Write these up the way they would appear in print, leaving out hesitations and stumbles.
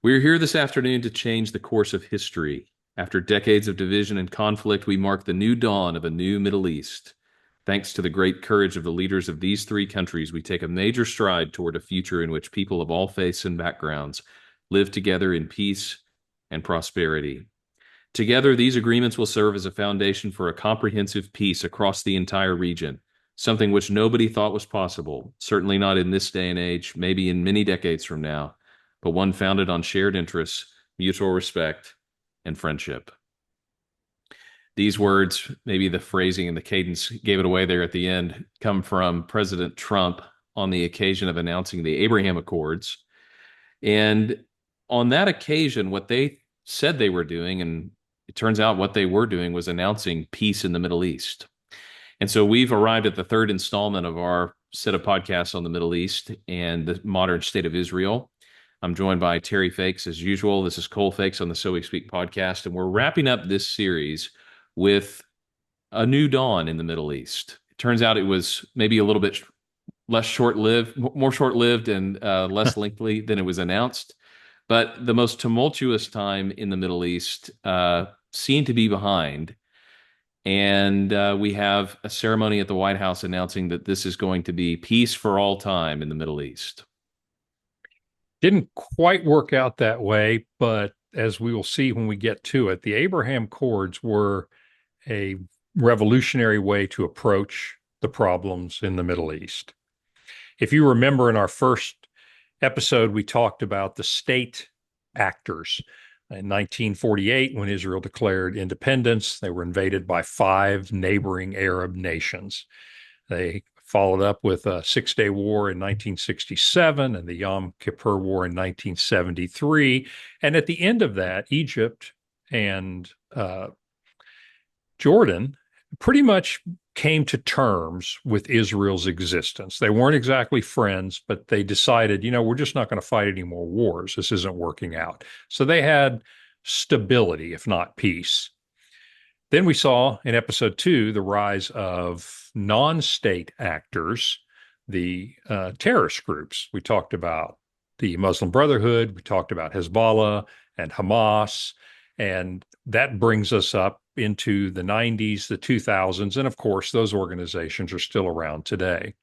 We're here this afternoon to change the course of history. After decades of division and conflict, we mark the new dawn of a new Middle East. Thanks to the great courage of the leaders of these three countries, we take a major stride toward a future in which people of all faiths and backgrounds live together in peace and prosperity. Together, these agreements will serve as a foundation for a comprehensive peace across the entire region, something which nobody thought was possible, certainly not in this day and age, maybe in many decades from now, but one founded on shared interests, mutual respect, and friendship. These words, maybe the phrasing and the cadence gave it away there at the end, come from President Trump on the occasion of announcing the Abraham Accords. And on that occasion, what they said they were doing, and it turns out what they were doing, was announcing peace in the Middle East. And so we've arrived at the third installment of our set of podcasts on the Middle East and the modern state of Israel. I'm joined by Terry Fakes as usual. This is Cole Fakes on the So We Speak podcast, and we're wrapping up this series with a new dawn in the Middle East. It turns out it was maybe a little bit less short-lived, more short-lived and less lengthy than it was announced. But the most tumultuous time in the Middle East seemed to be behind. And we have a ceremony at the White House announcing that this is going to be peace for all time in the Middle East. Didn't quite work out that way, but as we will see when we get to it, the Abraham Accords were a revolutionary way to approach the problems in the Middle East. If you remember in our first episode, we talked about the state actors. In 1948, when Israel declared independence, they were invaded by 5 neighboring Arab nations. They followed up with a Six-Day War in 1967 and the Yom Kippur War in 1973. And at the end of that, Egypt and Jordan pretty much came to terms with Israel's existence. They weren't exactly friends, but they decided, we're just not going to fight any more wars. This isn't working out. So they had stability, if not peace. Then we saw in episode 2 the rise of non-state actors, the terrorist groups. We talked about the Muslim Brotherhood, we talked about Hezbollah and Hamas, and that brings us up into the 90s, the 2000s, and of course, those organizations are still around today.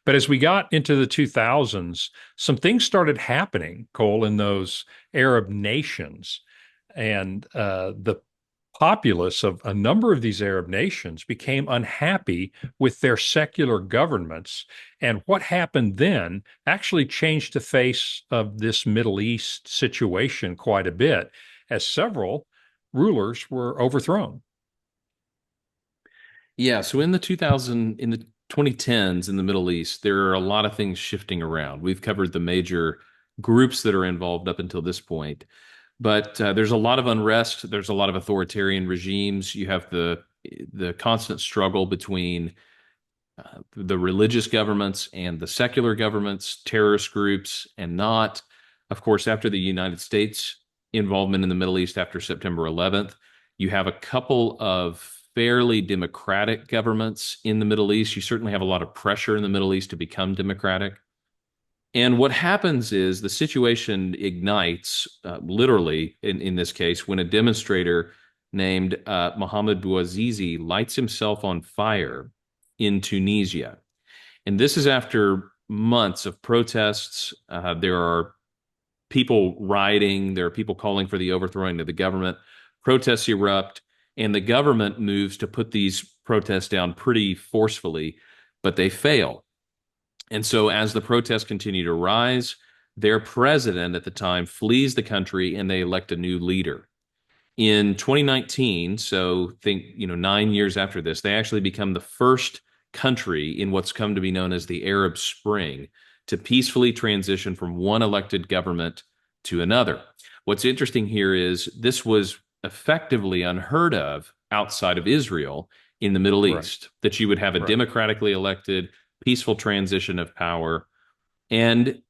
But as we got into the 2000s, some things started happening, Cole, in those Arab nations. And the populace of a number of these Arab nations became unhappy with their secular governments. And what happened then actually changed the face of this Middle East situation quite a bit, as several rulers were overthrown. Yeah, so in the 2010s in the Middle East, there are a lot of things shifting around. We've covered the major groups that are involved up until this point. But there's a lot of unrest. There's a lot of authoritarian regimes. You have the constant struggle between the religious governments and the secular governments, terrorist groups and not. Of course, after the United States involvement in the Middle East after September 11th, you have a couple of fairly democratic governments in the Middle East. You certainly have a lot of pressure in the Middle East to become democratic. And what happens is the situation ignites, literally in this case, when a demonstrator named Mohammed Bouazizi lights himself on fire in Tunisia. And this is after months of protests. There are people rioting. There are people calling for the overthrowing of the government. Protests erupt, and the government moves to put these protests down pretty forcefully, but they fail. And so as the protests continue to rise, their president at the time flees the country and they elect a new leader. In 2019, so think, 9 years after this, they actually become the first country in what's come to be known as the Arab Spring to peacefully transition from one elected government to another. What's interesting here is this was effectively unheard of outside of Israel in the Middle East, that you would have a democratically elected peaceful transition of power. And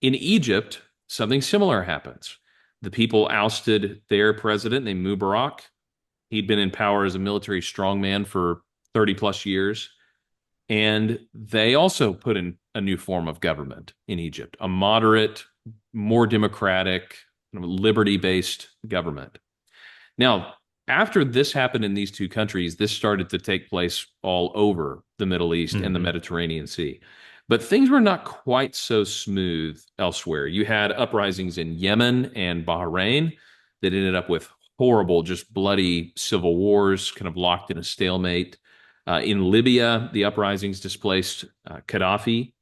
in Egypt, something similar happens. The people ousted their president named Mubarak. He'd been in power as a military strongman for 30 plus years. And they also put in a new form of government in Egypt, a moderate more democratic, kind of liberty-based government. Now, after this happened in these two countries, this started to take place all over the Middle East and the Hmm. Mediterranean Sea. But things were not quite so smooth elsewhere. You had uprisings in Yemen and Bahrain that ended up with horrible, just bloody civil wars, kind of locked in a stalemate. In Libya, the uprisings displaced Gaddafi.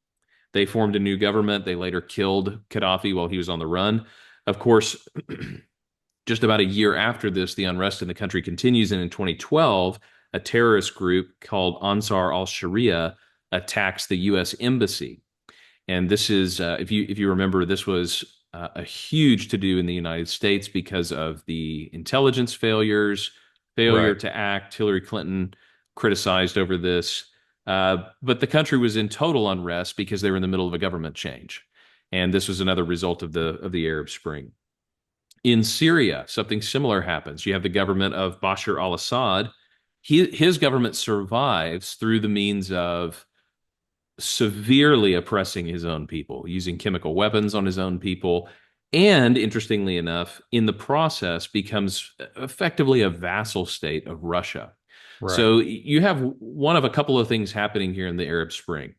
They formed a new government. They later killed Gaddafi while he was on the run. Of course, just about a year after this, the unrest in the country continues. And in 2012, a terrorist group called Ansar al-Sharia attacks the U.S. embassy. And this is, if you remember, this was a huge to do in the United States because of the intelligence failure Right. to act. Hillary Clinton criticized over this, but the country was in total unrest because they were in the middle of a government change, and this was another result of the Arab Spring. In Syria, something similar happens. You have the government of Bashar al-Assad. His government survives through the means of severely oppressing his own people, using chemical weapons on his own people, and interestingly enough, in the process becomes effectively a vassal state of Russia. Right. So you have one of a couple of things happening here in the Arab Spring.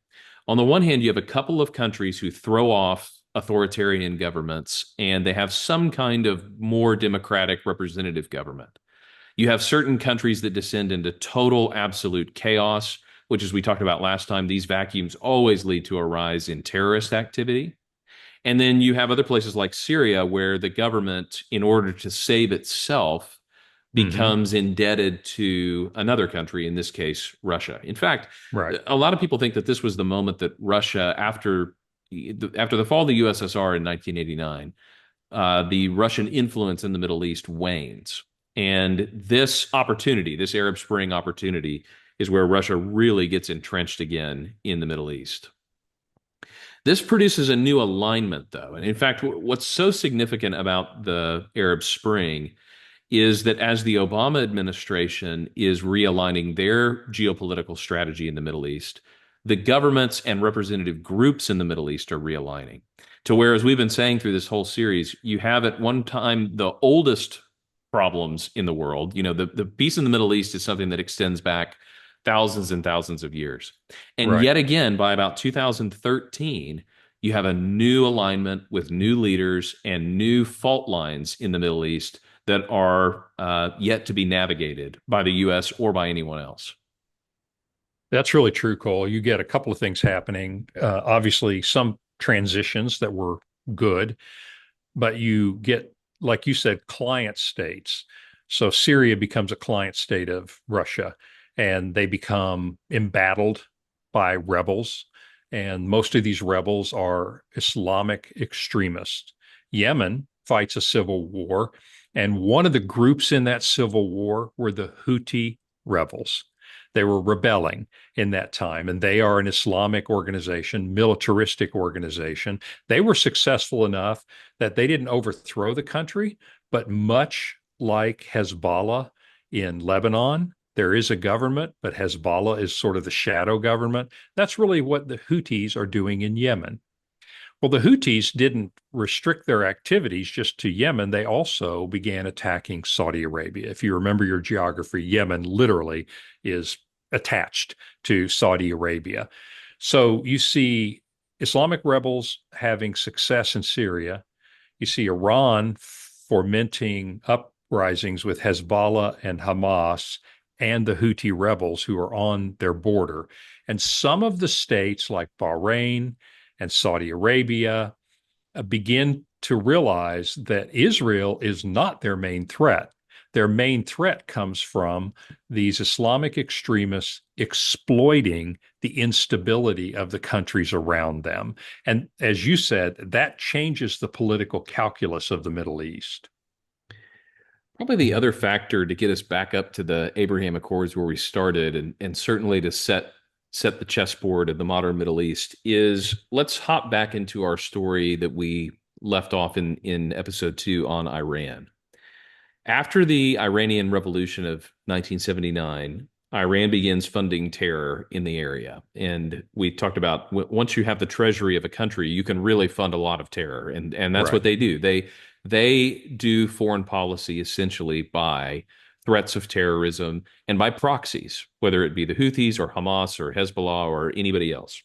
On the one hand, you have a couple of countries who throw off authoritarian governments and they have some kind of more democratic representative government. You have certain countries that descend into total absolute chaos, which, as we talked about last time, these vacuums always lead to a rise in terrorist activity. And then you have other places like Syria, where the government, in order to save itself, Hmm. becomes indebted to another country, in this case, Russia. In fact, Right. a lot of people think that this was the moment that Russia, after the fall of the USSR in 1989, the Russian influence in the Middle East wanes. And this opportunity, this Arab Spring opportunity, is where Russia really gets entrenched again in the Middle East. This produces a new alignment, though. And in fact, what's so significant about the Arab Spring is that as the Obama administration is realigning their geopolitical strategy in the Middle East, the governments and representative groups in the Middle East are realigning. To where, as we've been saying through this whole series, you have at one time the oldest problems in the world. The peace in the Middle East is something that extends back thousands and thousands of years. And Right. yet again, by about 2013, you have a new alignment with new leaders and new fault lines in the Middle East that are yet to be navigated by the U.S. or by anyone else. That's really true, Cole. You get a couple of things happening. Obviously, some transitions that were good, but you get, like you said, client states. So Syria becomes a client state of Russia, and they become embattled by rebels. And most of these rebels are Islamic extremists. Yemen fights a civil war, and one of the groups in that civil war were the Houthi rebels. They were rebelling in that time, and they are an Islamic organization, militaristic organization. They were successful enough that they didn't overthrow the country, but much like Hezbollah in Lebanon, there is a government, but Hezbollah is sort of the shadow government. That's really what the Houthis are doing in Yemen. Well, the Houthis didn't restrict their activities just to Yemen. They also began attacking Saudi Arabia. If you remember your geography, Yemen literally is attached to Saudi Arabia. So you see Islamic rebels having success in Syria. You see Iran fomenting uprisings with Hezbollah and Hamas and the Houthi rebels who are on their border. And some of the states like Bahrain and Saudi Arabia begin to realize that Israel is not their main threat. Their main threat comes from these Islamic extremists exploiting the instability of the countries around them. And as you said, that changes the political calculus of the Middle East. Probably the other factor to get us back up to the Abraham Accords where we started, and certainly to set the chessboard of the modern Middle East, is let's hop back into our story that we left off in episode 2 on Iran. After the Iranian Revolution of 1979, Iran begins funding terror in the area. And we talked about once you have the treasury of a country, you can really fund a lot of terror. And that's what Right. they do. They do foreign policy essentially by threats of terrorism and by proxies, whether it be the Houthis or Hamas or Hezbollah or anybody else.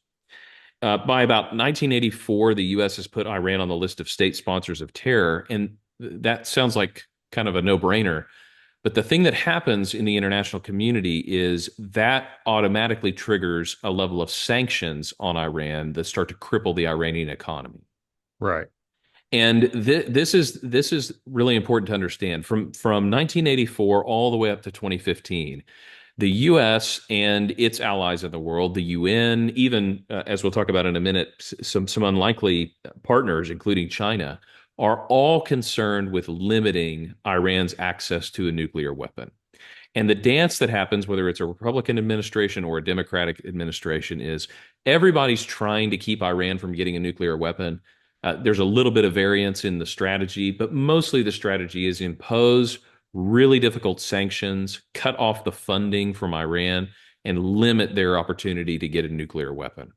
By about 1984, the U.S. has put Iran on the list of state sponsors of terror, and that sounds like kind of a no-brainer. But the thing that happens in the international community is that automatically triggers a level of sanctions on Iran that start to cripple the Iranian economy. Right. And this is really important to understand. From 1984 all the way up to 2015, the U.S. and its allies in the world, the UN, even as we'll talk about in a minute, some unlikely partners, including China, are all concerned with limiting Iran's access to a nuclear weapon. And the dance that happens, whether it's a Republican administration or a Democratic administration, is everybody's trying to keep Iran from getting a nuclear weapon. There's a little bit of variance in the strategy, but mostly the strategy is impose really difficult sanctions, cut off the funding from Iran, and limit their opportunity to get a nuclear weapon.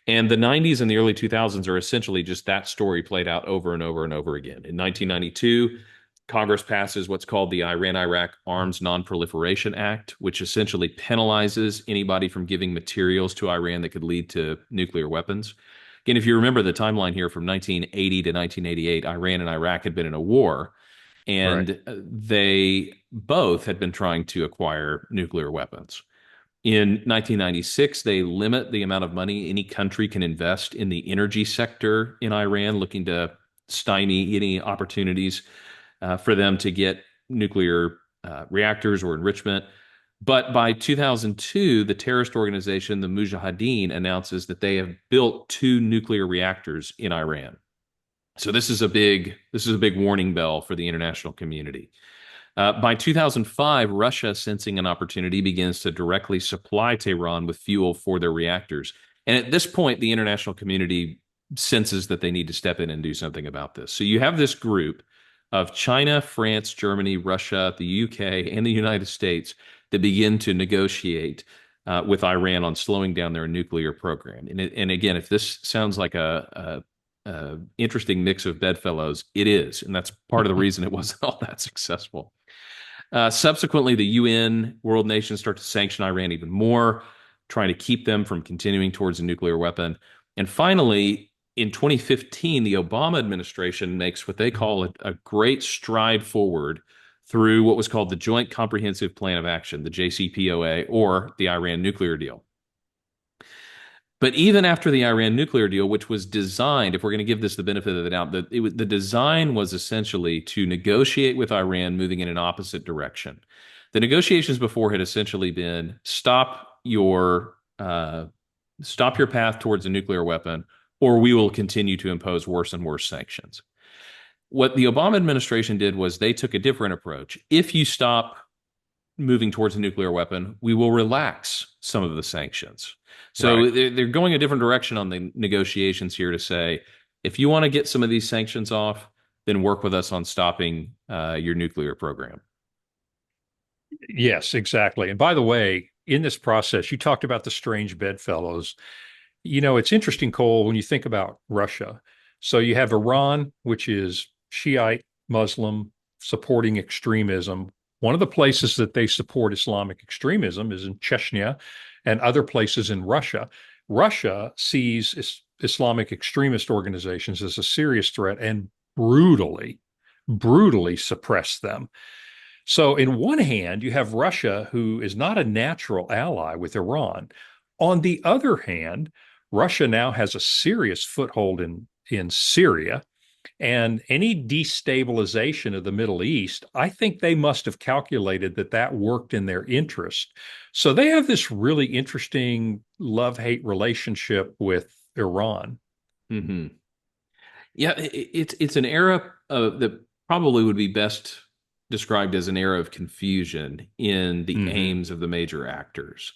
And the 90s and the early 2000s are essentially just that story played out over and over and over again. In 1992, Congress passes what's called the Iran-Iraq Arms Non-Proliferation Act, which essentially penalizes anybody from giving materials to Iran that could lead to nuclear weapons. Again, if you remember the timeline here from 1980 to 1988, Iran and Iraq had been in a war, Right. and they both had been trying to acquire nuclear weapons. In 1996, they limit the amount of money any country can invest in the energy sector in Iran, looking to stymie any opportunities for them to get nuclear reactors or enrichment. But by 2002, the terrorist organization, the Mujahideen, announces that they have built two nuclear reactors in Iran. So this is a big warning bell for the international community. By 2005, Russia, sensing an opportunity, begins to directly supply Tehran with fuel for their reactors. And at this point, the international community senses that they need to step in and do something about this. So you have this group of China, France, Germany, Russia, the UK, and the United States that begin to negotiate with Iran on slowing down their nuclear program. And again, if this sounds like a interesting mix of bedfellows, it is, and that's part of the reason it wasn't all that successful. Subsequently, the UN world nations start to sanction Iran even more, trying to keep them from continuing towards a nuclear weapon. And finally, in 2015, the Obama administration makes what they call a great stride forward through what was called the Joint Comprehensive Plan of Action, the JCPOA, or the Iran nuclear deal. But even after the Iran nuclear deal, which was designed, if we're going to give this the benefit of the doubt, the design was essentially to negotiate with Iran moving in an opposite direction. The negotiations before had essentially been stop your path towards a nuclear weapon, or we will continue to impose worse and worse sanctions. What the Obama administration did was they took a different approach. If you stop moving towards a nuclear weapon, we will relax some of the sanctions. Right. So they're going a different direction on the negotiations here to say, if you want to get some of these sanctions off, then work with us on stopping your nuclear program. Yes, exactly. And by the way, in this process, you talked about the strange bedfellows. It's interesting, Cole, when you think about Russia. So you have Iran, which is Shiite Muslim supporting extremism. One of the places that they support Islamic extremism is in Chechnya and other places in Russia. Russia sees Islamic extremist organizations as a serious threat and brutally suppress them. So, in one hand, you have Russia, who is not a natural ally with Iran. On the other hand, Russia now has a serious foothold in Syria. And any destabilization of the Middle East, I think they must have calculated that that worked in their interest. So they have this really interesting love-hate relationship with Iran. Mm-hmm. Yeah, it's an era that probably would be best described as an era of confusion in the Mm-hmm. aims of the major actors.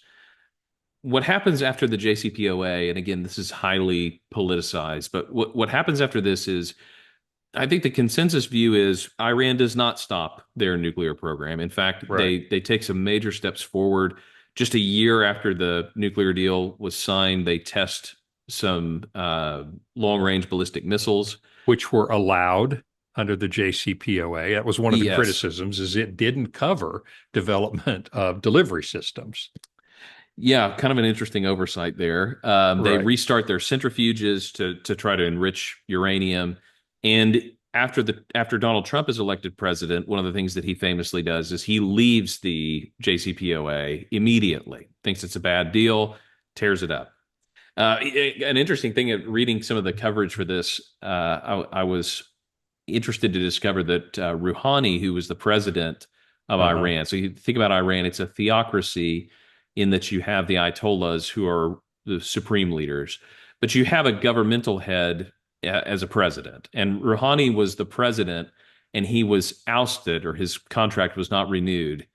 What happens after the JCPOA, and again, this is highly politicized, but what happens after this is I think the consensus view is Iran does not stop their nuclear program. In fact, Right. they take some major steps forward just a year after the nuclear deal was signed, they test some long-range ballistic missiles. which were allowed under the JCPOA. That was one of the Yes. criticisms, is it didn't cover development of delivery systems. Yeah, kind of an interesting oversight there. They Right. restart their centrifuges to try to enrich uranium, and after Donald Trump is elected president, one of the things that he famously does is he leaves the JCPOA immediately. Thinks it's a bad deal, tears it up. An interesting thing of reading some of the coverage for this, I was interested to discover that Rouhani, who was the president of Uh-huh. Iran, so you think about Iran, it's a theocracy in that you have the Ayatollahs who are the supreme leaders, but you have a governmental head as a president. And Rouhani was the president, and he was ousted, or his contract was not renewed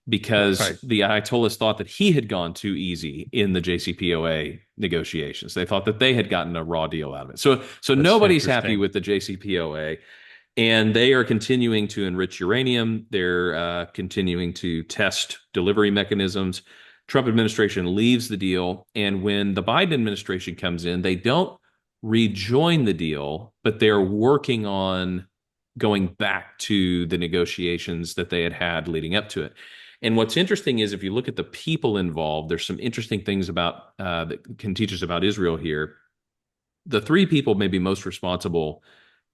because Right. the Ayatollahs thought that he had gone too easy in the JCPOA negotiations. They thought that they had gotten a raw deal out of it. So That's nobody's happy interesting. with the JCPOA, and they are continuing to enrich uranium. They're continuing to test delivery mechanisms. Trump administration leaves the deal, and when the Biden administration comes in, they don't rejoin the deal, but they're working on going back to the negotiations that they had had leading up to it. And what's interesting is if you look at the people involved, there's some interesting things about that can teach us about Israel here. The three people maybe most responsible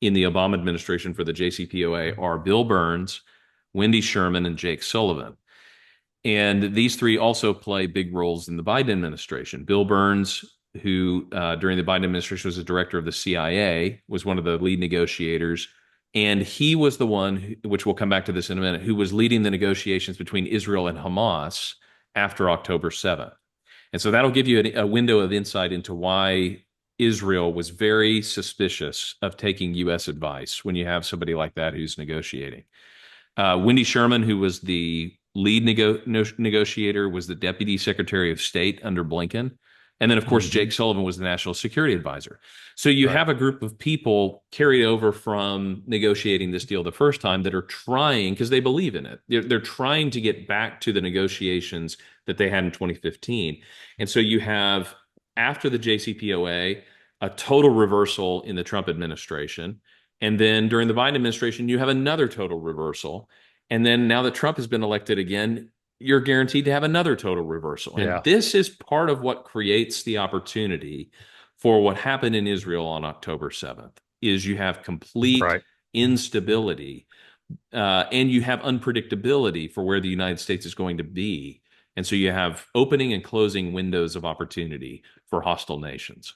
in the Obama administration for the JCPOA are Bill Burns, Wendy Sherman, and Jake Sullivan. And these three also play big roles in the Biden administration. Bill Burns, who during the Biden administration was the director of the CIA, was one of the lead negotiators. And he was the one, which we'll come back to this in a minute, who was leading the negotiations between Israel and Hamas after October 7th. And so that'll give you a window of insight into why Israel was very suspicious of taking U.S. advice when you have somebody like that who's negotiating. Wendy Sherman, who was the lead negotiator, was the deputy secretary of state under Blinken. And then, of course, Hmm. Jake Sullivan was the national security advisor. So you Right. have a group of people carried over from negotiating this deal the first time that are trying, because they believe in it, they're trying to get back to the negotiations that they had in 2015. And so you have, after the JCPOA, a total reversal in the Trump administration. And then during the Biden administration, you have another total reversal. And then now that Trump has been elected again, you're guaranteed to have another total reversal. And Yeah. this is part of what creates the opportunity for what happened in Israel on October 7th is you have complete Right. instability and you have unpredictability for where the United States is going to be. And so you have opening and closing windows of opportunity for hostile nations.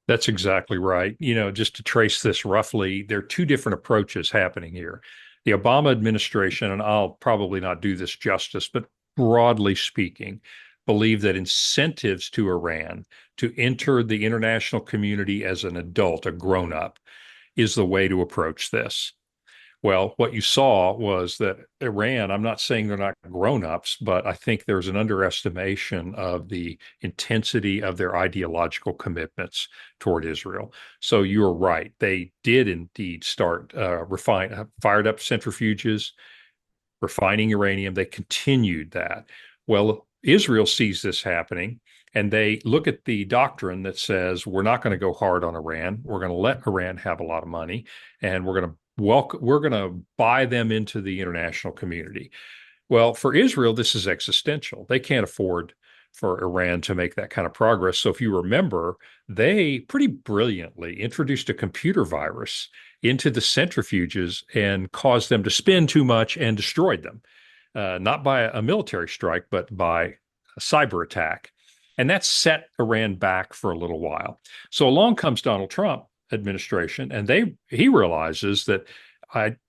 That's exactly right. Just to trace this roughly, there are two different approaches happening here. The Obama administration, and I'll probably not do this justice, but broadly speaking, believe that incentives to Iran to enter the international community as an adult, a grown up, is the way to approach this. Well, what you saw was that Iran, I'm not saying they're not grown-ups, but I think there's an underestimation of the intensity of their ideological commitments toward Israel. So you're right. They did indeed start fired up centrifuges, refining uranium. They continued that. Well, Israel sees this happening, and they look at the doctrine that says we're not going to go hard on Iran. We're going to let Iran have a lot of money, and we're going to buy them into the international community. Well, for Israel, this is existential. They can't afford for Iran to make that kind of progress. So if you remember, they pretty brilliantly introduced a computer virus into the centrifuges and caused them to spin too much and destroyed them, not by a military strike, but by a cyber attack. And that set Iran back for a little while. So along comes Donald Trump administration, and he realizes that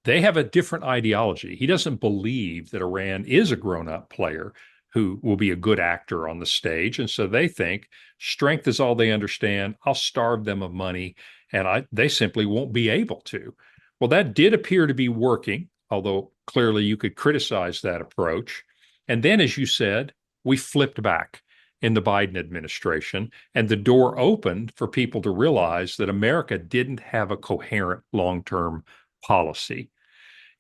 they have a different ideology. He doesn't believe that Iran is a grown-up player who will be a good actor on the stage. And so they think strength is all they understand. I'll starve them of money, and they simply won't be able to. Well, that did appear to be working, although clearly you could criticize that approach. And then, as you said, we flipped back in the Biden administration, and the door opened for people to realize that America didn't have a coherent long term policy.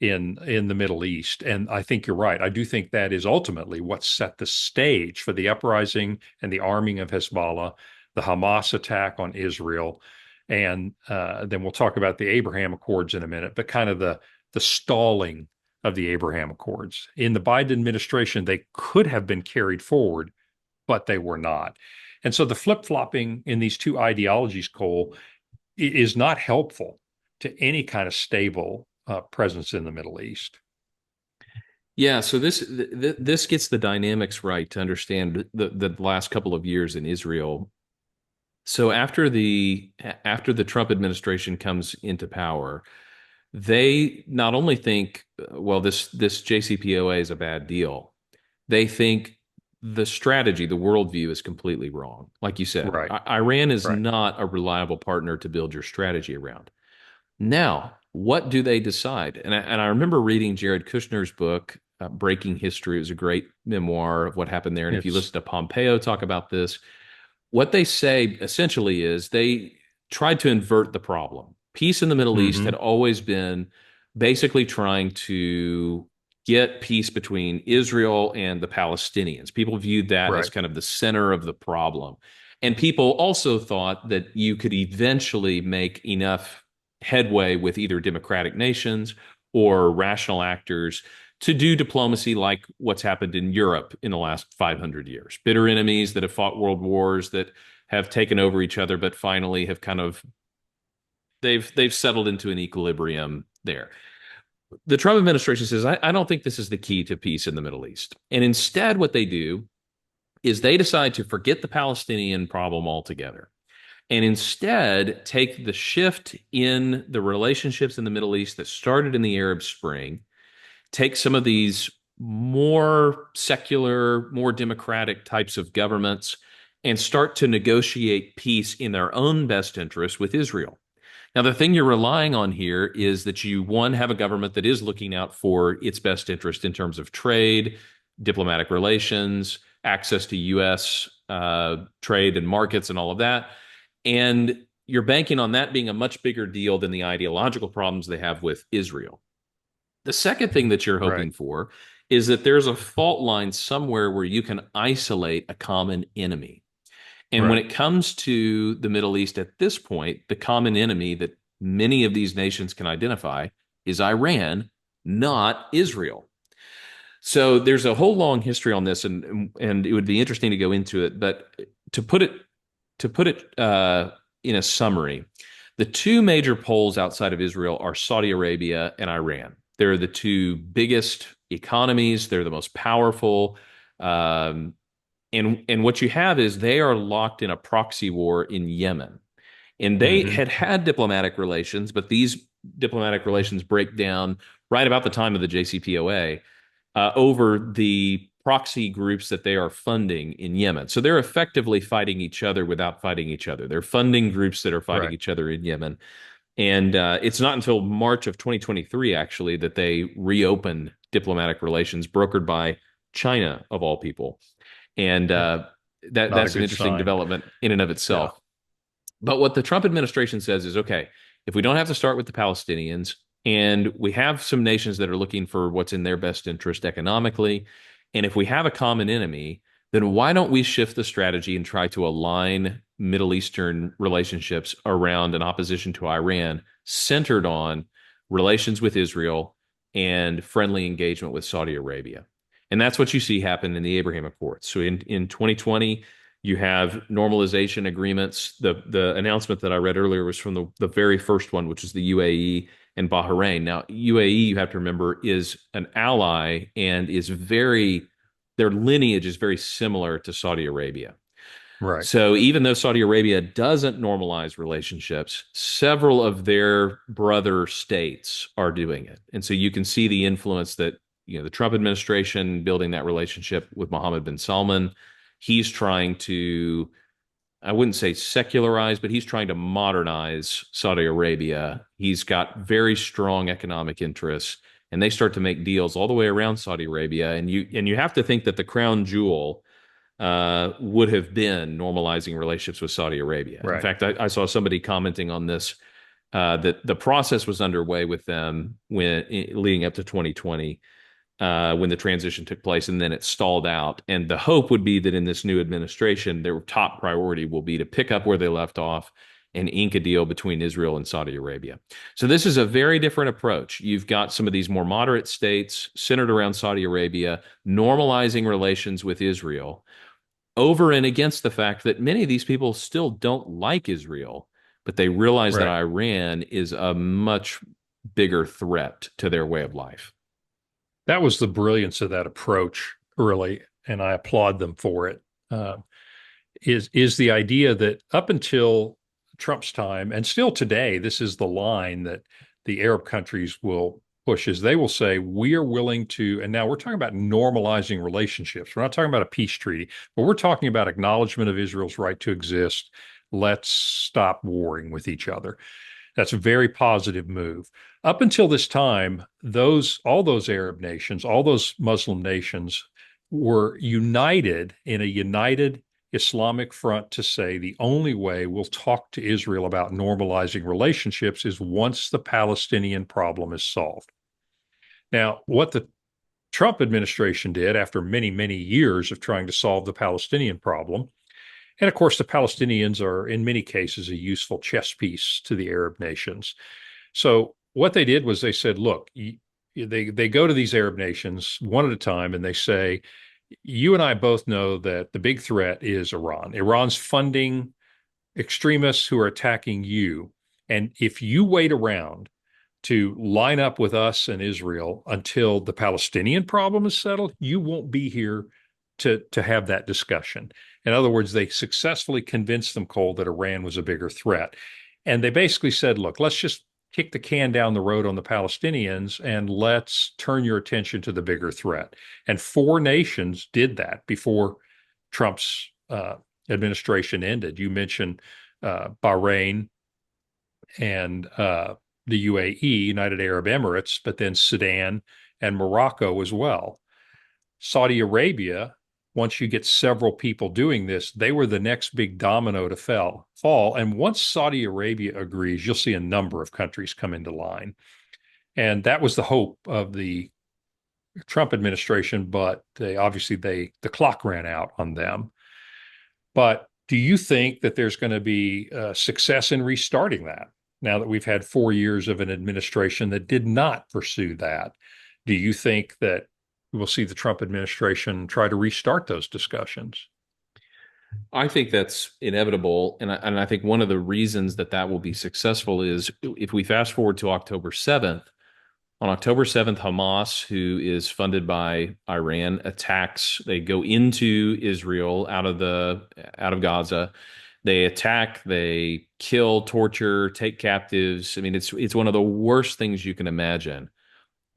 in the Middle East. And I think you're right. I do think that is ultimately what set the stage for the uprising and the arming of Hezbollah, the Hamas attack on Israel, and then we'll talk about the Abraham Accords in a minute, but kind of the stalling of the Abraham Accords. In the Biden administration, they could have been carried forward, but they were not. And so the flip-flopping in these two ideologies, Cole, is not helpful to any kind of stable presence in the Middle East. Yeah, so this gets the dynamics right to understand the last couple of years in Israel. So after the Trump administration comes into power, they not only think, well, this JCPOA is a bad deal. They think the strategy, the worldview is completely wrong. Like you said, Right, Iran is right. not a reliable partner to build your strategy around. Now, what do they decide? And I remember reading Jared Kushner's book, Breaking History. It was a great memoir of what happened there. And if you It's listen to Pompeo talk about this, what they say essentially is they tried to invert the problem. Peace in the Middle East had mm-hmm, always been basically trying to get peace between Israel and the Palestinians. People viewed that as right, kind of the center of the problem. And people also thought that you could eventually make enough headway with either democratic nations or rational actors to do diplomacy like what's happened in Europe in the last 500 years. Bitter enemies that have fought world wars, that have taken over each other, but finally have kind of they've settled into an equilibrium there. The Trump administration says, I don't think this is the key to peace in the Middle East. And instead, what they do is they decide to forget the Palestinian problem altogether and instead take the shift in the relationships in the Middle East that started in the Arab Spring, take some of these more secular, more democratic types of governments and start to negotiate peace in their own best interest with Israel. Now, the thing you're relying on here is that you, one, have a government that is looking out for its best interest in terms of trade, diplomatic relations, access to U.S. Trade and markets and all of that. And you're banking on that being a much bigger deal than the ideological problems they have with Israel. The second thing that you're right, hoping for is that there's a fault line somewhere where you can isolate a common enemy. And when right, it comes to the Middle East at this point, the common enemy that many of these nations can identify is Iran, not Israel. So there's a whole long history on this, and it would be interesting to go into it. But to put it in a summary, the two major poles outside of Israel are Saudi Arabia and Iran. They're the two biggest economies. They're the most powerful. And what you have is they are locked in a proxy war in Yemen. And they mm-hmm, had diplomatic relations, but these diplomatic relations break down right about the time of the JCPOA over the proxy groups that they are funding in Yemen. So they're effectively fighting each other without fighting each other. They're funding groups that are fighting right, each other in Yemen. And it's not until March of 2023, actually, that they reopen diplomatic relations brokered by China, of all people. And yeah, not a that's an good interesting sign. development in and of Yeah, itself. But what the Trump administration says is, okay, if we don't have to start with the Palestinians, and we have some nations that are looking for what's in their best interest economically, and if we have a common enemy, then why don't we shift the strategy and try to align Middle Eastern relationships around an opposition to Iran centered on relations with Israel and friendly engagement with Saudi Arabia? And that's what you see happen in the Abraham Accords. So in 2020, you have normalization agreements. The announcement that I read earlier was from the very first one, which is the UAE and Bahrain. Now, UAE, you have to remember, is an ally and is their lineage is very similar to Saudi Arabia. right, So even though Saudi Arabia doesn't normalize relationships, several of their brother states are doing it. And so you can see the influence that, the Trump administration building that relationship with Mohammed bin Salman. He's trying to, I wouldn't say secularize, but he's trying to modernize Saudi Arabia. He's got very strong economic interests, and they start to make deals all the way around Saudi Arabia. And you have to think that the crown jewel would have been normalizing relationships with Saudi Arabia. In right. fact, I saw somebody commenting on this that the process was underway with them leading up to 2020 when the transition took place, and then it stalled out. And the hope would be that in this new administration, their top priority will be to pick up where they left off and ink a deal between Israel and Saudi Arabia. So this is a very different approach. You've got some of these more moderate states centered around Saudi Arabia normalizing relations with Israel over and against the fact that many of these people still don't like Israel, but they realize that Right. Iran is a much bigger threat to their way of life. That was the brilliance of that approach, really, and I applaud them for it. Uh, is the idea that up until Trump's time, and still today, this is the line that the Arab countries will push: is they will say we are willing to, and now we're talking about normalizing relationships. We're not talking about a peace treaty, but we're talking about acknowledgement of Israel's right to exist. Let's stop warring with each other. That's a very positive move. Up until this time, all those Arab nations, all those Muslim nations were united in a united Islamic front to say the only way we'll talk to Israel about normalizing relationships is once the Palestinian problem is solved. Now, what the Trump administration did after many, many years of trying to solve the Palestinian problem, and of course, the Palestinians are in many cases a useful chess piece to the Arab nations. So what they did was they said, look, they go to these Arab nations one at a time and they say, you and I both know that the big threat is Iran. Iran's funding extremists who are attacking you. And if you wait around to line up with us and Israel until the Palestinian problem is settled, you won't be here to have that discussion. In other words, they successfully convinced them, Cole, that Iran was a bigger threat. And they basically said, look, let's just kick the can down the road on the Palestinians and let's turn your attention to the bigger threat. And four nations did that before Trump's administration ended. You mentioned Bahrain and the UAE, United Arab Emirates, but then Sudan and Morocco as well. Saudi Arabia, once you get several people doing this, they were the next big domino to fall. And once Saudi Arabia agrees, you'll see a number of countries come into line. And that was the hope of the Trump administration, but the clock ran out on them. But do you think that there's going to be success in restarting that now that we've had 4 years of an administration that did not pursue that? Do you think that we'll see the Trump administration try to restart those discussions? I think that's inevitable. And I think one of the reasons that that will be successful is if we fast forward to October 7th, on October 7th, Hamas, who is funded by Iran, attacks. They go into Israel out of Gaza. They attack, they kill, torture, take captives. I mean, it's one of the worst things you can imagine.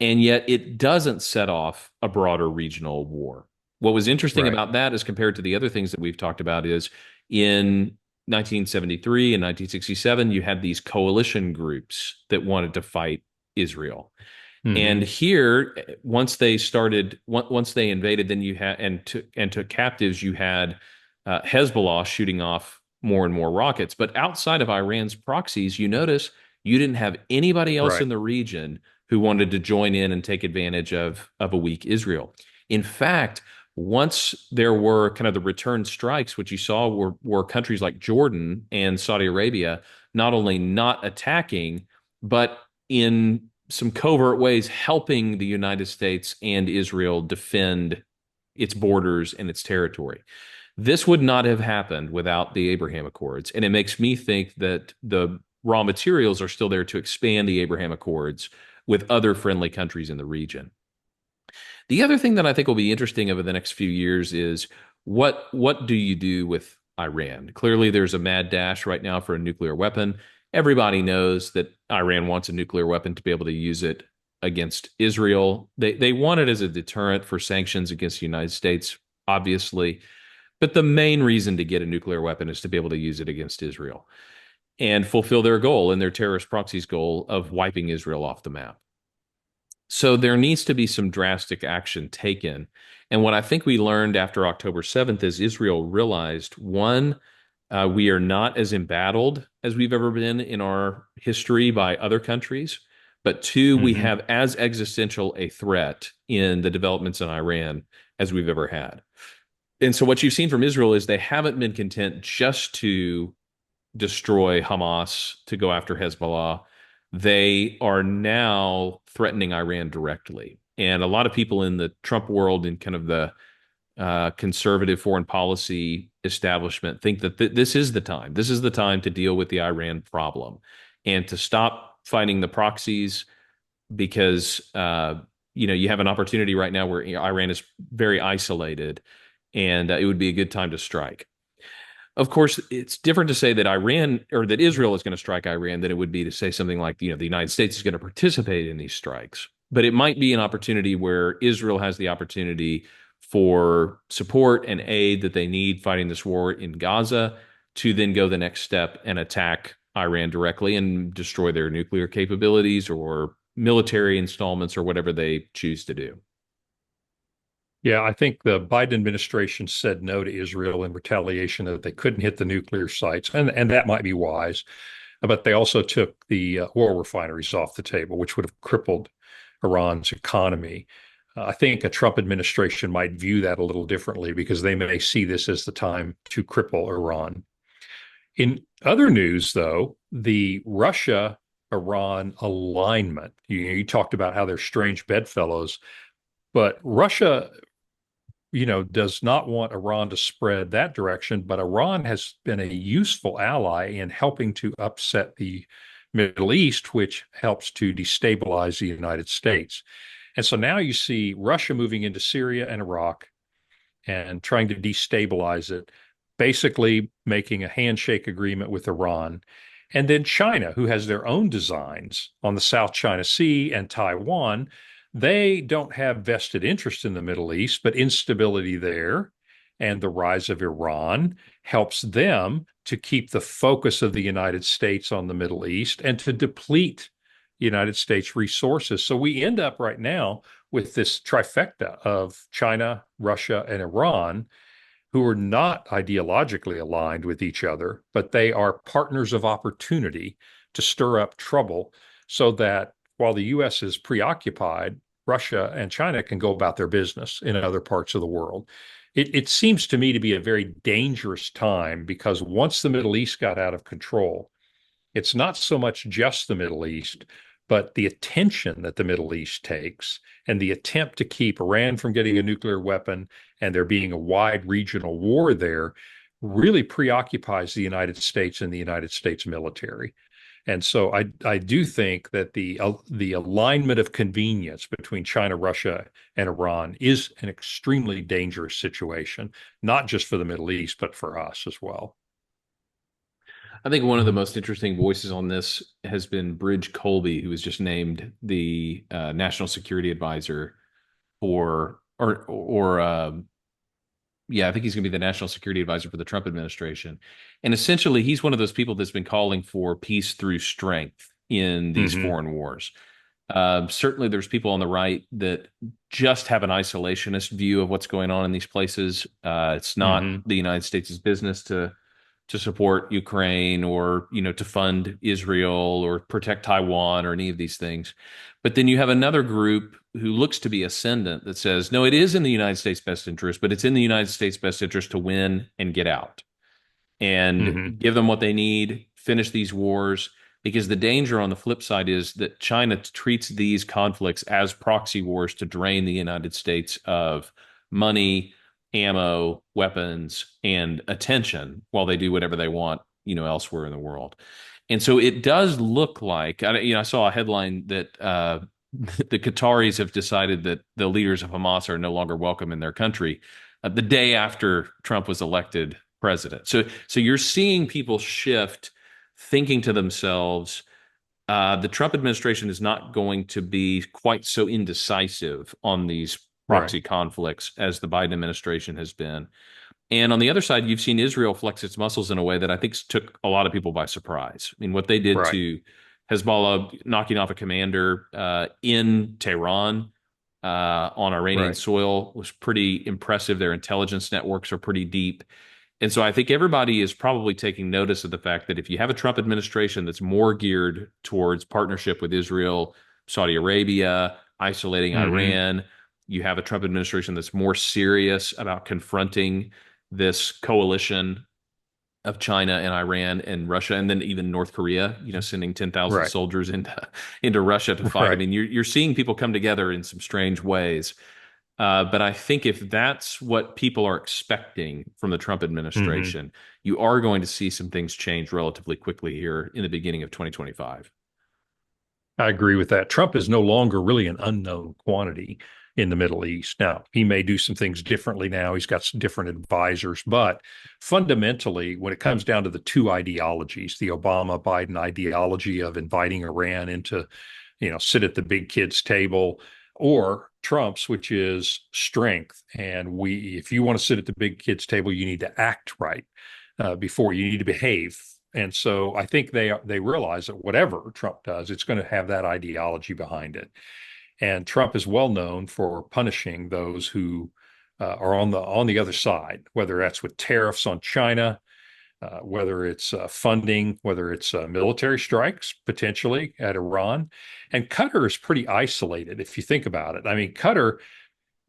And yet it doesn't set off a broader regional war. What was interesting Right. about that as compared to the other things that we've talked about is in 1973 and 1967, you had these coalition groups that wanted to fight Israel. And Mm-hmm. here, once they invaded, then you had and took captives, you had Hezbollah shooting off more and more rockets. But outside of Iran's proxies, you notice you didn't have anybody else Right. in the region who wanted to join in and take advantage of a weak Israel. In fact, once there were kind of the return strikes, what you saw were countries like Jordan and Saudi Arabia not only not attacking, but in some covert ways helping the United States and Israel defend its borders and its territory. This would not have happened without the Abraham Accords. And it makes me think that the raw materials are still there to expand the Abraham Accords with other friendly countries in the region. The other thing that I think will be interesting over the next few years is what do you do with Iran? Clearly, there's a mad dash right now for a nuclear weapon. Everybody knows that Iran wants a nuclear weapon to be able to use it against Israel. They want it as a deterrent for sanctions against the United States, obviously. But the main reason to get a nuclear weapon is to be able to use it against Israel and fulfill their goal and their terrorist proxies' goal of wiping Israel off the map. So there needs to be some drastic action taken. And what I think we learned after October 7th is Israel realized one, We are not as embattled as we've ever been in our history by other countries. But two, we Hmm. have as existential a threat in the developments in Iran as we've ever had. And so what you've seen from Israel is they haven't been content just to destroy Hamas, to go after Hezbollah. They are now threatening Iran directly. And a lot of people in the Trump world and kind of the conservative foreign policy establishment think that this is the time. This is the time to deal with the Iran problem and to stop fighting the proxies because you have an opportunity right now where Iran is very isolated, and it would be a good time to strike. Of course, it's different to say that Iran or that Israel is going to strike Iran than it would be to say something like, the United States is going to participate in these strikes. But it might be an opportunity where Israel has the opportunity for support and aid that they need fighting this war in Gaza to then go the next step and attack Iran directly and destroy their nuclear capabilities or military installments or whatever they choose to do. Yeah, I think the Biden administration said no to Israel in retaliation that they couldn't hit the nuclear sites, and that might be wise. But they also took the oil refineries off the table, which would have crippled Iran's economy. I think a Trump administration might view that a little differently because they may see this as the time to cripple Iran. In other news, though, the Russia Iran alignment, you talked about how they're strange bedfellows, but Russia does not want Iran to spread that direction, but Iran has been a useful ally in helping to upset the Middle East, which helps to destabilize the United States. And so now you see Russia moving into Syria and Iraq and trying to destabilize it, basically making a handshake agreement with Iran. And then China, who has their own designs on the South China Sea and Taiwan, they don't have vested interest in the Middle East, but instability there and the rise of Iran helps them to keep the focus of the United States on the Middle East and to deplete United States resources. So we end up right now with this trifecta of China, Russia, and Iran, who are not ideologically aligned with each other, but they are partners of opportunity to stir up trouble so that while the U.S. is preoccupied, Russia and China can go about their business in other parts of the world. It seems to me to be a very dangerous time because once the Middle East got out of control, it's not so much just the Middle East, but the attention that the Middle East takes and the attempt to keep Iran from getting a nuclear weapon and there being a wide regional war there really preoccupies the United States and the United States military. And so I do think that the alignment of convenience between China, Russia, and Iran is an extremely dangerous situation, not just for the Middle East, but for us as well. I think one of the most interesting voices on this has been Bridge Colby, who was just named the National Security Advisor for, or yeah, I think he's going to be the National Security Advisor for the Trump administration. And essentially, he's one of those people that's been calling for peace through strength in these Mm-hmm. foreign wars. Certainly, there's people on the right that just have an isolationist view of what's going on in these places. It's not Mm-hmm. the United States' business to support Ukraine or, to fund Israel or protect Taiwan or any of these things. But then you have another group who looks to be ascendant that says, no, it is in the United States' best interest, but it's in the United States' best interest to win and get out and Mm-hmm. give them what they need, finish these wars. Because the danger on the flip side is that China treats these conflicts as proxy wars to drain the United States of money, ammo, weapons, and attention while they do whatever they want, elsewhere in the world. And so it does look like, I saw a headline that the Qataris have decided that the leaders of Hamas are no longer welcome in their country the day after Trump was elected president. So you're seeing people shift, thinking to themselves, the Trump administration is not going to be quite so indecisive on these Right. proxy conflicts as the Biden administration has been. And on the other side, you've seen Israel flex its muscles in a way that I think took a lot of people by surprise. I mean, what they did Right. to Hezbollah, knocking off a commander in Tehran on Iranian Right. soil, was pretty impressive. Their intelligence networks are pretty deep. And so I think everybody is probably taking notice of the fact that if you have a Trump administration that's more geared towards partnership with Israel, Saudi Arabia, isolating Hmm. Iran, you have a Trump administration that's more serious about confronting this coalition of China and Iran and Russia, and then even North Korea, sending 10,000 Right. soldiers into Russia to fight. I Right. mean, you're seeing people come together in some strange ways. But I think if that's what people are expecting from the Trump Hmm. administration, you are going to see some things change relatively quickly here in the beginning of 2025. I agree with that. Trump is no longer really an unknown quantity in the Middle East. Now, he may do some things differently now. He's got some different advisors, but fundamentally, when it comes down to the two ideologies, the Obama Biden ideology of inviting Iran into, sit at the big kids table, or Trump's, which is strength. And if you want to sit at the big kids table, you need to act right before you need to behave. And so I think they realize that whatever Trump does, it's going to have that ideology behind it. And Trump is well known for punishing those who are on the other side, whether that's with tariffs on China, whether it's funding, whether it's military strikes potentially at Iran. And Qatar is pretty isolated if you think about it. I mean, Qatar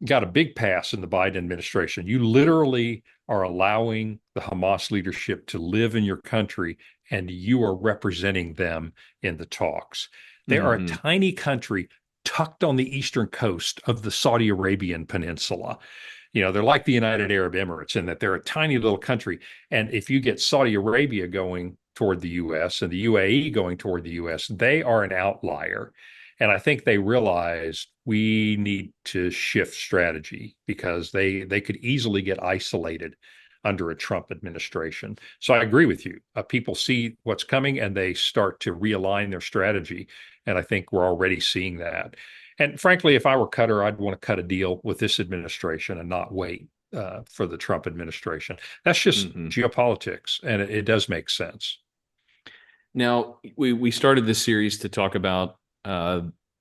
got a big pass in the Biden administration. You literally are allowing the Hamas leadership to live in your country, and you are representing them in the talks. They are a Hmm. tiny country tucked on the eastern coast of the Saudi Arabian Peninsula. They're like the United Arab Emirates in that they're a tiny little country. And if you get Saudi Arabia going toward the US and the UAE going toward the US, they are an outlier. And I think they realized we need to shift strategy because they could easily get isolated under a Trump administration. So I agree with you. People see what's coming and they start to realign their strategy. And I think we're already seeing that. And frankly, if I were Qatar, I'd want to cut a deal with this administration and not wait for the Trump administration. That's just Hmm. geopolitics, and it does make sense. Now, we started this series to talk about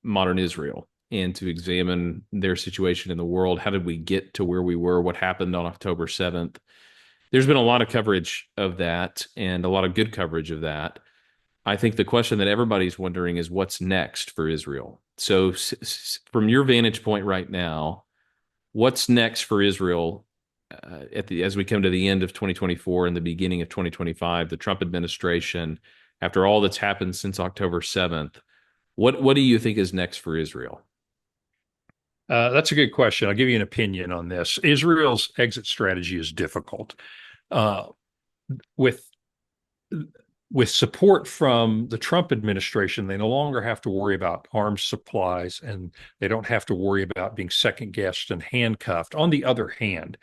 modern Israel and to examine their situation in the world. How did we get to where we were? What happened on October 7th? There's been a lot of coverage of that and a lot of good coverage of that. I think the question that everybody's wondering is what's next for Israel. So, from your vantage point right now, what's next for Israel as we come to the end of 2024 and the beginning of 2025, the Trump administration, after all that's happened since October 7th, what do you think is next for Israel? That's a good question. I'll give you an opinion on this. Israel's exit strategy is difficult. Uh, with with support from the Trump administration, they no longer have to worry about arms supplies and they don't have to worry about being second guessed and handcuffed. On the other hand,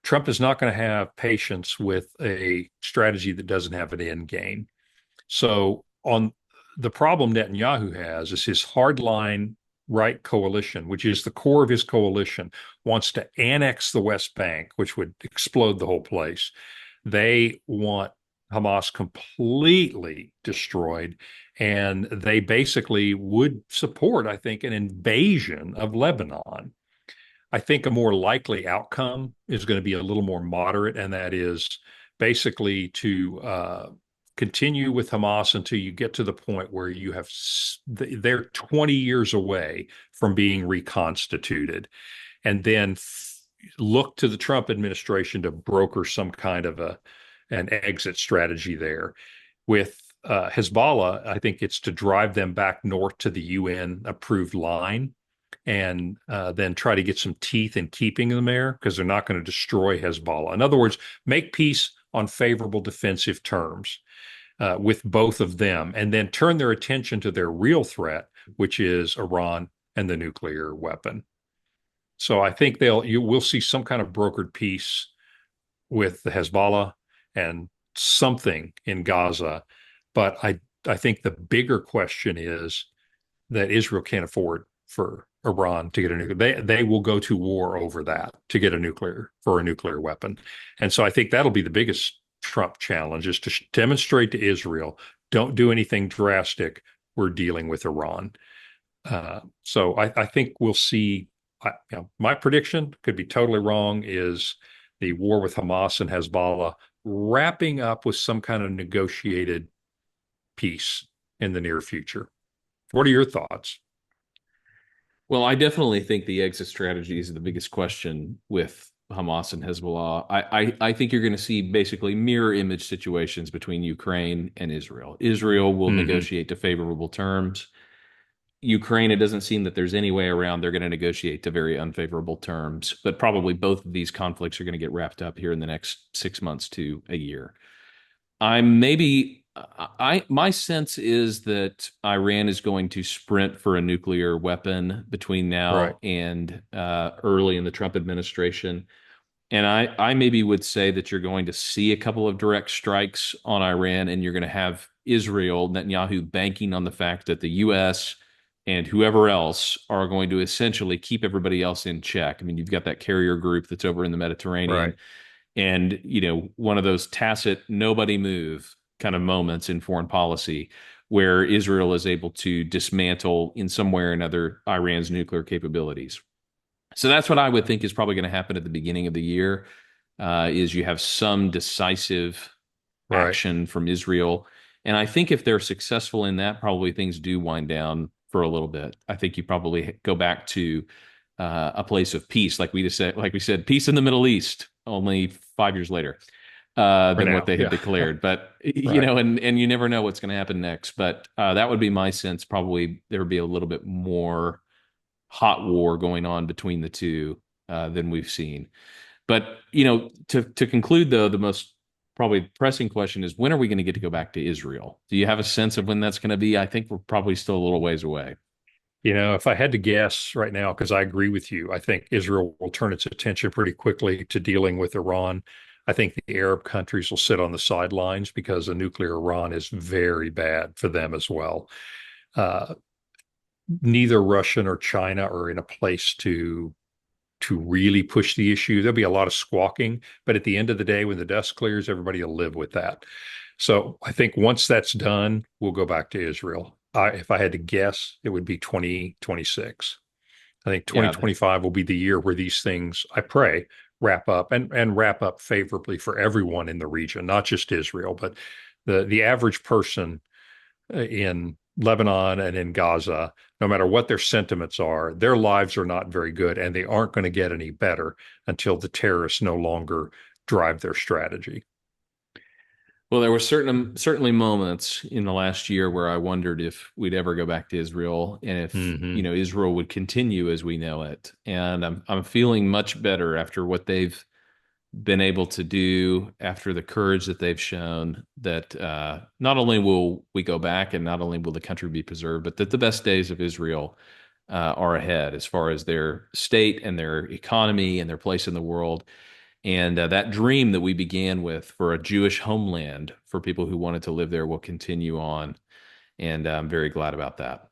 Trump is not going to have patience with a strategy that doesn't have an end game. So, on the problem Netanyahu has is his hardline right coalition, which is the core of his coalition, wants to annex the West Bank, which would explode the whole place. They want Hamas completely destroyed, and they basically would support, I think, an invasion of Lebanon. I think a more likely outcome is going to be a little more moderate, and that is basically to continue with Hamas until you get to the point where you have they're 20 years away from being reconstituted, and then look to the Trump administration to broker some kind of an exit strategy there. With Hezbollah, I think it's to drive them back north to the UN approved line and then try to get some teeth in keeping them there because they're not going to destroy Hezbollah. In other words, make peace on favorable defensive terms with both of them, and then turn their attention to their real threat, which is Iran and the nuclear weapon. So I think you will see some kind of brokered peace with the Hezbollah and something in Gaza, but I think the bigger question is that Israel can't afford for Iran to get a nuclear. They will go to war over that to get a nuclear weapon. And so I think that'll be the biggest Trump challenge is to demonstrate to Israel, don't do anything drastic. We're dealing with Iran. So I think we'll see. My prediction could be totally wrong. Is the war with Hamas and Hezbollah wrapping up with some kind of negotiated peace in the near future. What are your thoughts? Well, I definitely think the exit strategy is the biggest question with Hamas and Hezbollah. I think you're going to see basically mirror image situations between Ukraine and Israel. Israel will Mm-hmm. negotiate to favorable terms. Ukraine, it doesn't seem that there's any way around. They're going to negotiate to very unfavorable terms, but probably both of these conflicts are going to get wrapped up here in the next 6 months to a year. I'm maybe I my sense is that Iran is going to sprint for a nuclear weapon between Right, now and early in the Trump administration. And I maybe would say that you're going to see a couple of direct strikes on Iran, and you're going to have Israel, Netanyahu, banking on the fact that the U.S. and whoever else are going to essentially keep everybody else in check. I mean, you've got that carrier group that's over in the right, Mediterranean, and one of those tacit nobody move kind of moments in foreign policy where Israel is able to dismantle in some way or another Iran's nuclear capabilities. So that's what I would think is probably going to happen at the beginning of the year. Is you have some decisive right. action from Israel, and I think if they're successful in that, probably things do wind down for a little bit. I think you probably go back to a place of peace, like we said, peace in the Middle East. Only 5 years later For than what now, they had yeah, declared, but right. and you never know what's going to happen next. But that would be my sense. Probably there would be a little bit more hot war going on between the two than we've seen. But to conclude though, the most probably pressing question is when are we going to get to go back to Israel? Do you have a sense of when that's going to be? I think we're probably still a little ways away. If I had to guess right now, because I agree with you, I think Israel will turn its attention pretty quickly to dealing with Iran. I think the Arab countries will sit on the sidelines because a nuclear Iran is very bad for them as well. Uh, Neither Russia nor China are in a place to really push the issue. There'll be a lot of squawking, but at the end of the day, when the dust clears, everybody will live with that. So I think once that's done, we'll go back to Israel. If I had to guess, it would be 2026. I think Yeah, 2025 will be the year where these things, I pray, wrap up and wrap up favorably for everyone in the region, not just Israel, but the average person in Lebanon and in Gaza, no matter what their sentiments are, their lives are not very good and they aren't going to get any better until the terrorists no longer drive their strategy. well, there were certainly moments in the last year where I wondered if we'd ever go back to Israel and if, Mm-hmm. Israel would continue as we know it. And I'm feeling much better after what they've been able to do, after the courage that they've shown, that not only will we go back and not only will the country be preserved, but that the best days of Israel are ahead as far as their state and their economy and their place in the world. And that dream that we began with for a Jewish homeland for people who wanted to live there will continue on. And I'm very glad about that.